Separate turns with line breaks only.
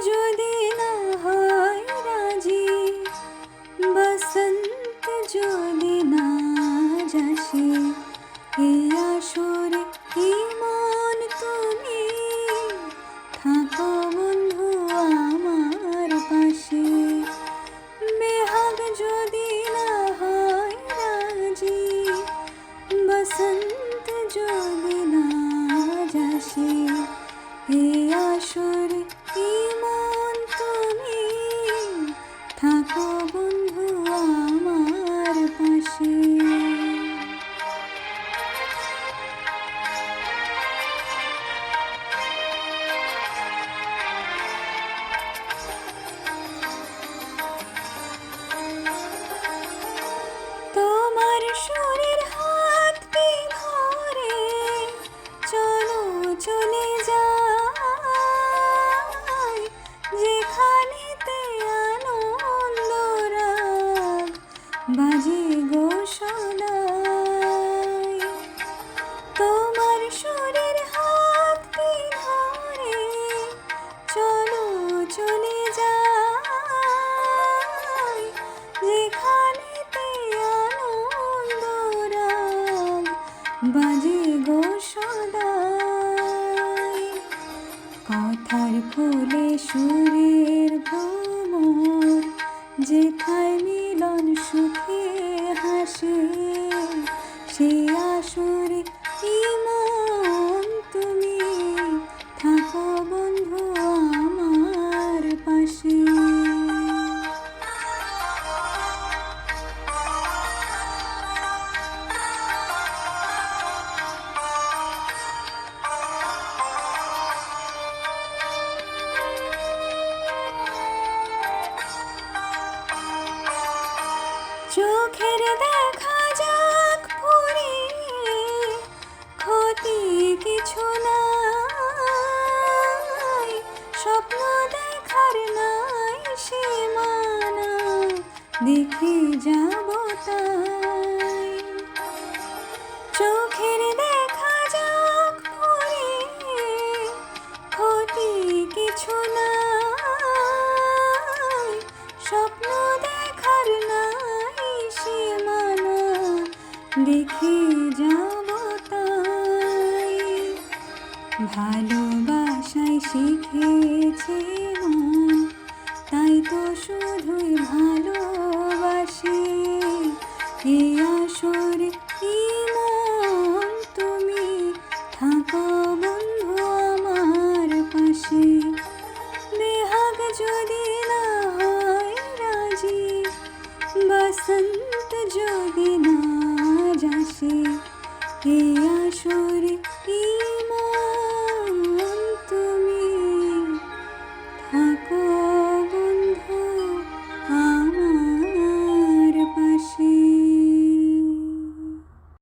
যদি না হয় রাজি, বসন্ত যদি না যাসে, এই আসরে কি মন তুমি থাকো বন্ধু আমার পাশে। বেহাগ যদি না হয় রাজি, বসন্ত যদি না যাসে, এই আসরে কি মন তুমি থাকো বন্ধু আমার পাশে। তোমার সুরের হাতটি ধরে চলো চলে যাই, যেখানেতে আনন্দ রাগ বাজে গো সদাই। তোমার সুরের হাতটি ধরে চলো চলে যাই, যেখানেতে আনন্দ রাগ বাজে গো সদাই। কথার ফুলে সুরের ভ্রমর, যেথায় মিলন সুখে হাসে, সে আসরে কি মন তুমি থাকো বন্ধু আমার পাশে। চোখের দেখা যাক ফুরিয়ে, ক্ষতি কিছু নাই, স্বপ্ন দেখার নাই সীমানা, দেখে যাব তাই। চোখের দেখা যাক ফুরিয়ে, ক্ষতি কিছু নাই, স্বপ্ন দেখার নাই সীমানা, দেখে যাব তাই। ভালোবাসায় শিখেছে মন, তাই তো শুধুই ভালোবাসি, এই আসরে কি মন তুমি থাকো বন্ধু আমার পাশে। বেহাগ যদি না হয় রাজি, বসন্ত যদি না যাসে, এই